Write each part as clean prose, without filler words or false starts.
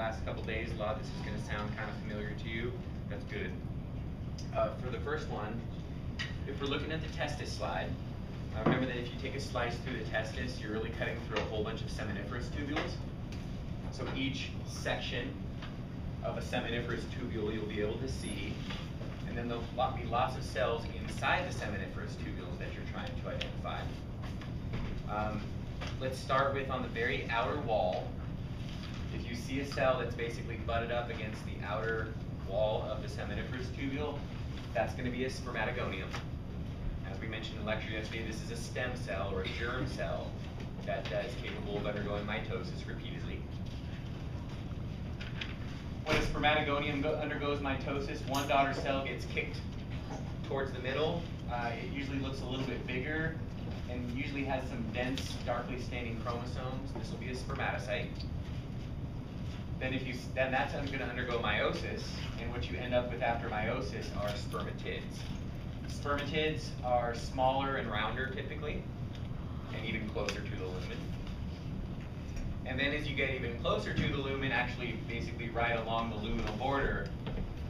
last couple days, a lot of this is going to sound kind of familiar to you. That's good. For the first one, if we're looking at the testis slide, remember that if you take a slice through the testis, you're really cutting through a whole bunch of seminiferous tubules. So each section of a seminiferous tubule you'll be able to see, and then there'll be lots of cells inside the seminiferous tubules that you're trying to identify. Let's start with on the very outer wall. If you see a cell that's basically butted up against the outer wall of the seminiferous tubule, that's going to be a spermatogonium. As we mentioned in lecture yesterday, this is a stem cell or a germ cell that is capable of undergoing mitosis repeatedly. When a spermatogonium undergoes mitosis, one daughter cell gets kicked towards the middle. It usually looks a little bit bigger and usually has some dense, darkly staining chromosomes. This will be a spermatocyte. Then that's going to undergo meiosis, and what you end up with after meiosis are spermatids. Spermatids are smaller and rounder typically, and even closer to the lumen. And then as you get even closer to the lumen, actually basically right along the luminal border,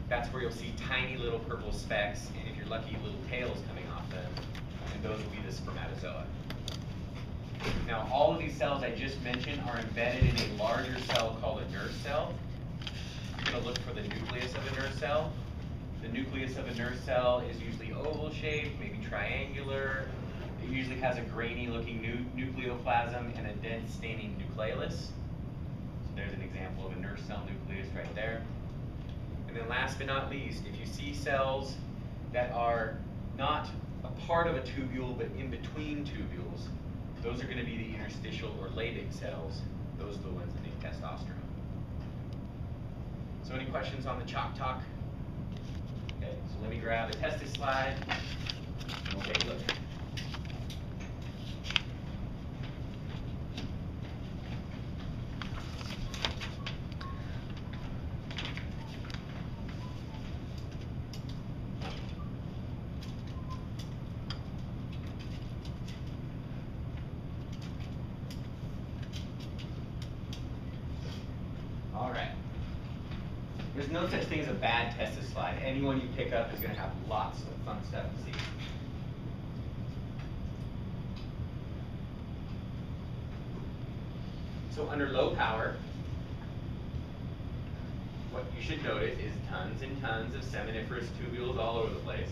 that's where you'll see tiny little purple specks, and if you're lucky, little tails coming off them, and those will be the spermatozoa. Now, all of these cells I just mentioned are embedded in a larger cell called a nurse cell. You're going to look for the nucleus of a nurse cell. The nucleus of a nurse cell is usually oval-shaped, maybe triangular. It usually has a grainy-looking nucleoplasm and a dense staining nucleolus. So there's an example of a nurse cell nucleus right there. And then last but not least, if you see cells that are not a part of a tubule but in between tubules, those are going to be the interstitial or Leydig cells. Those are the ones that make testosterone. So any questions on the chalk talk? Okay, so let me grab the testis slide and we'll take a look. All right. There's no such thing as a bad testis slide. Anyone you pick up is going to have lots of fun stuff to see. So under low power, what you should notice is tons and tons of seminiferous tubules all over the place.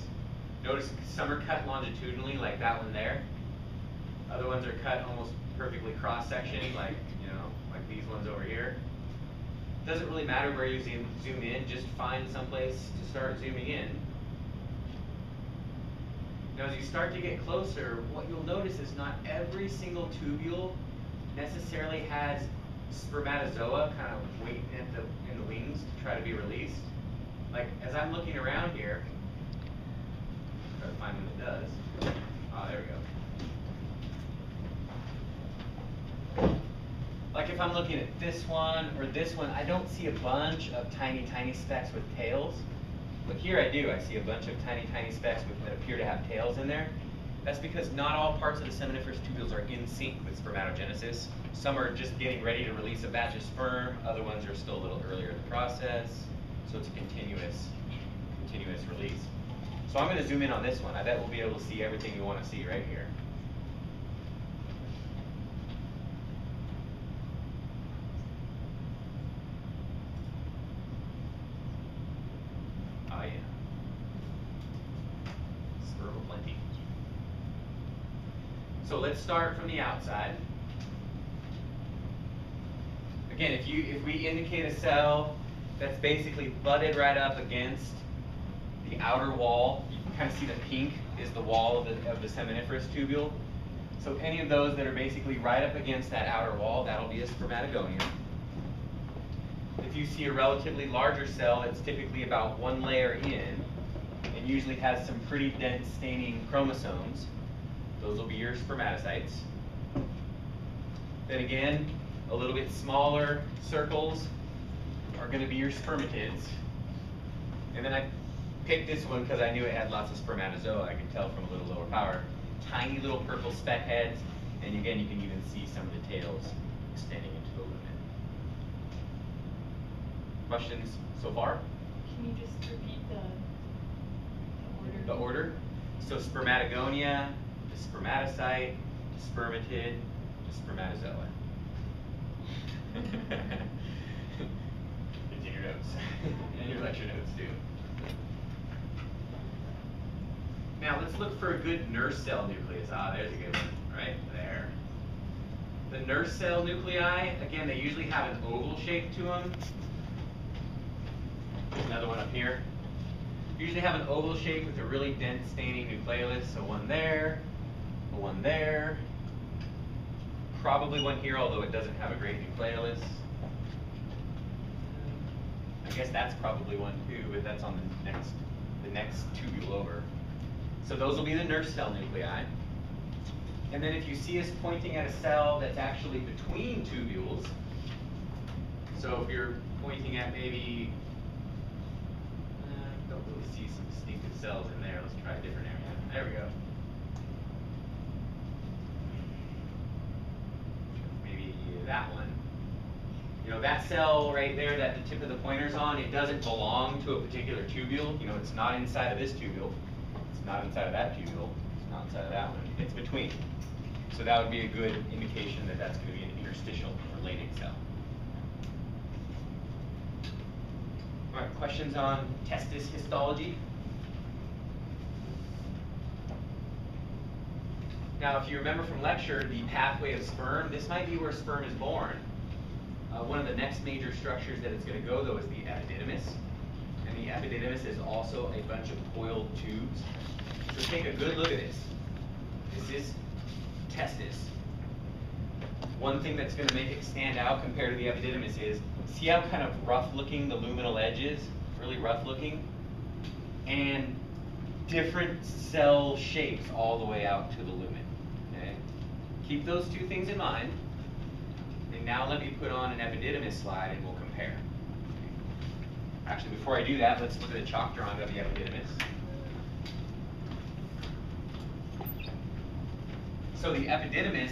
Notice some are cut longitudinally, like that one there. Other ones are cut almost perfectly cross-section, like these ones over here. Doesn't really matter where you zoom in, just find some place to start zooming in. Now as you start to get closer, what you'll notice is not every single tubule necessarily has spermatozoa kind of waiting in the wings to try to be released. Like as I'm looking around here, try to find when it does. There we go. Like if I'm looking at this one or this one, I don't see a bunch of tiny, tiny specks with tails. But here I do. I see a bunch of tiny, tiny specks that appear to have tails in there. That's because not all parts of the seminiferous tubules are in sync with spermatogenesis. Some are just getting ready to release a batch of sperm. Other ones are still a little earlier in the process. So it's a continuous release. So I'm going to zoom in on this one. I bet we'll be able to see everything we want to see right here. Oh yeah. Sperm plenty. So let's start from the outside. Again, if we indicate a cell that's basically butted right up against the outer wall, you can kind of see the pink is the wall of the seminiferous tubule. So any of those that are basically right up against that outer wall, that'll be a spermatogonium. If you see a relatively larger cell that's typically about one layer in and usually has some pretty dense staining chromosomes, those will be your spermatocytes. Then again, a little bit smaller circles are going to be your spermatids. And then I picked this one because I knew it had lots of spermatozoa. I could tell from a little lower power. Tiny little purple speck heads, and again, you can even see some of the tails extending into the lumen. Questions so far? Can you just repeat the order? The order? So spermatogonia, to spermatocyte, to spermatid, to spermatozoa. It's in your notes. And your lecture notes too. Now let's look for a good nurse cell nucleus. Ah, there's a good one, right there. The nurse cell nuclei, again, they usually have an oval shape to them. There's another one up here. Usually have an oval shape with a really dense staining nucleolus. So one there, one there. Probably one here, although it doesn't have a great nucleolus. I guess that's probably one too, but that's on the next tubule over. So those will be the nurse cell nuclei. And then if you see us pointing at a cell that's actually between tubules, so if you're pointing at maybe, don't really see some distinctive cells in there. Let's try a different area. There we go. Maybe that one. You know, that cell right there that the tip of the pointer's on, it doesn't belong to a particular tubule. You know, it's not inside of this tubule. It's not inside of that tubule. It's not inside of that one. It's between. So that would be a good indication that that's going to be an interstitial relating cell. All right, questions on testis histology? Now, if you remember from lecture, the pathway of sperm, this might be where sperm is born. One of the next major structures that it's going to go, though, is the epididymis. And the epididymis is also a bunch of coiled tubes. So take a good look at this. This is testis. One thing that's going to make it stand out compared to the epididymis is, see how kind of rough looking the luminal edge is? Really rough looking? And different cell shapes all the way out to the lumen. Okay? Keep those two things in mind. And now let me put on an epididymis slide and we'll compare. Actually, before I do that, let's look at a chalk drawing of the epididymis. So the epididymis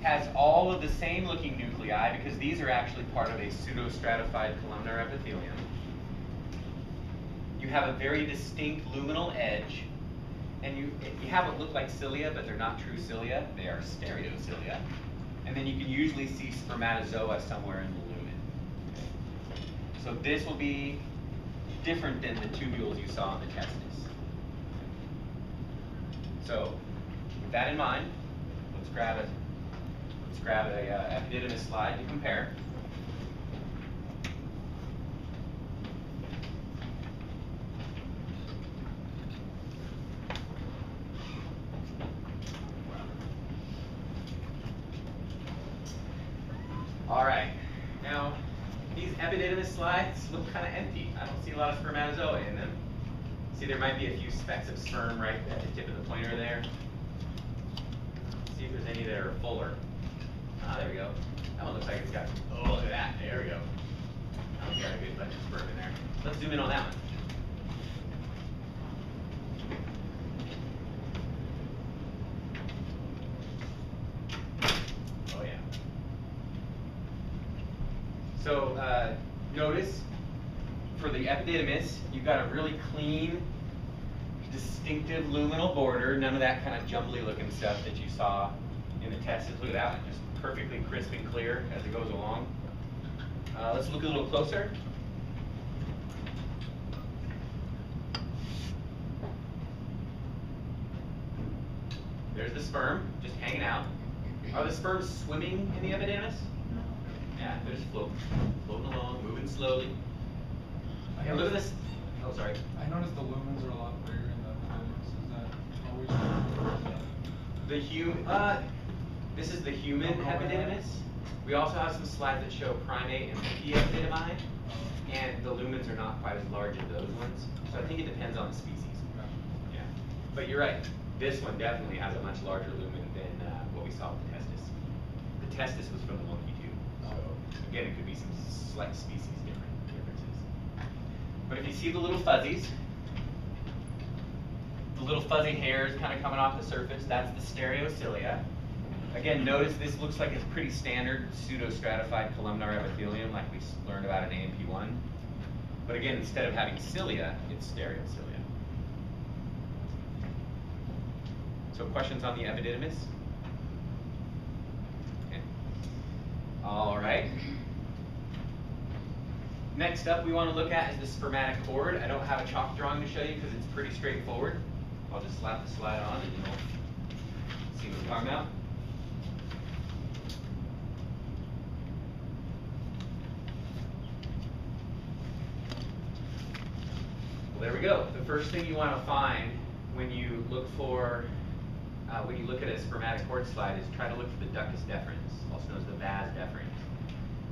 has all of the same looking nuclei because these are actually part of a pseudostratified columnar epithelium. You have a very distinct luminal edge, and you have what look like cilia, but they're not true cilia. They are stereocilia. And then you can usually see spermatozoa somewhere in the lumen. So this will be different than the tubules you saw in the testis. So with that in mind, let's grab a epididymis slide to compare. All right, now these epididymis slides look kind of empty. I don't see a lot of spermatozoa in them. See, there might be a few specks of sperm right at the tip of the pointer there. See if there's any that are fuller. Ah, there we go. That one looks like it's got, oh, look at that. There we go. That one's got a good bunch of sperm in there. Let's zoom in on that one. Oh, yeah. So notice for the epididymis, you've got a really clean, distinctive luminal border. None of that kind of jumbly looking stuff that you saw in the testis. Look at that one, just perfectly crisp and clear as it goes along. Let's look a little closer. There's the sperm, just hanging out. Are the sperms swimming in the epididymis? No. Yeah, they're just floating along, moving slowly. Okay, look at this. Oh, sorry. I noticed the lumens are a lot bigger in the epididymis. Is that always This is the human epididymis. We also have some slides that show primate and monkey epididymi, and the lumens are not quite as large as those ones. So I think it depends on the species. Yeah, but you're right. This one definitely has a much larger lumen than what we saw with the testis. The testis was from the monkey too. So again, it could be some slight species differences. But if you see the little fuzzies, the little fuzzy hairs kind of coming off the surface, that's the stereocilia. Again, notice this looks like it's pretty standard pseudostratified columnar epithelium like we learned about in AMP1. But again, instead of having cilia, it's stereocilia. So questions on the epididymis? Okay. All right. Next up we want to look at is the spermatic cord. I don't have a chalk drawing to show you because it's pretty straightforward. I'll just slap the slide on and you'll see what I'm talking about. Well, there we go. The first thing you want to find when you look at a spermatic cord slide is try to look for the ductus deferens, also known as the vas deferens.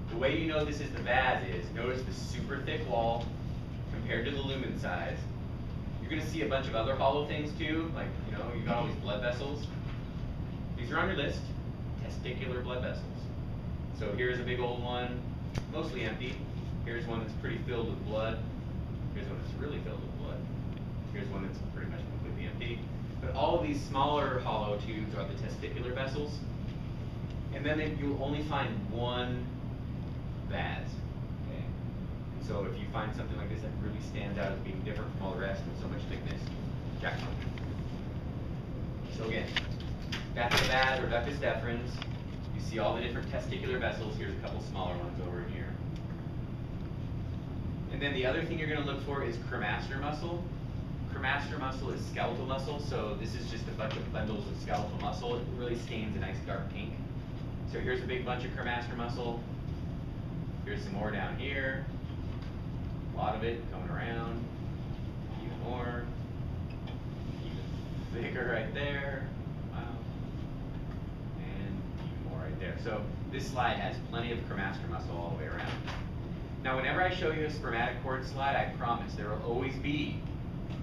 The way you know this is the vas is, notice the super thick wall compared to the lumen size. You're going to see a bunch of other hollow things too, like, you've got all these blood vessels. These are on your list, testicular blood vessels. So here's a big old one, mostly empty. Here's one that's pretty filled with blood. Here's one that's really filled with blood. Here's one that's pretty much completely empty. But all of these smaller hollow tubes are the testicular vessels. And then you'll only find one vas. Okay? And so if you find something like this that really stands out as being different from all the rest with so much thickness, jackpot. So again, that's the vas or ductus deferens. You see all the different testicular vessels. Here's a couple smaller ones over in here. And then the other thing you're going to look for is cremaster muscle. Cremaster muscle is skeletal muscle, so this is just a bunch of bundles of skeletal muscle. It really stains a nice dark pink. So here's a big bunch of cremaster muscle. Here's some more down here. A lot of it coming around. Even more. Even bigger right there. Wow. And even more right there. So this slide has plenty of cremaster muscle all the way around. Now, whenever I show you a spermatic cord slide, I promise there will always be,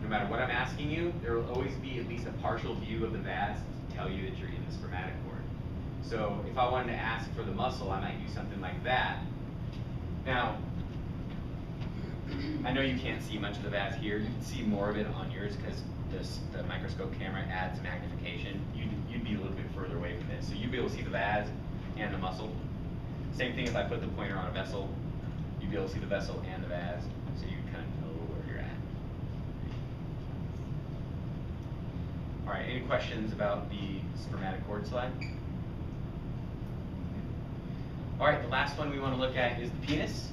no matter what I'm asking you, there will always be at least a partial view of the vas to tell you that you're in the spermatic cord. So if I wanted to ask for the muscle, I might do something like that. Now, I know you can't see much of the vas here. You can see more of it on yours because the microscope camera adds magnification. You'd be a little bit further away from this. So you'd be able to see the vas and the muscle. Same thing if I put the pointer on a vessel. You'd be able to see the vessel and the vas, so you kind of know where you're at. All right, any questions about the spermatic cord slide? All right, the last one we want to look at is the penis.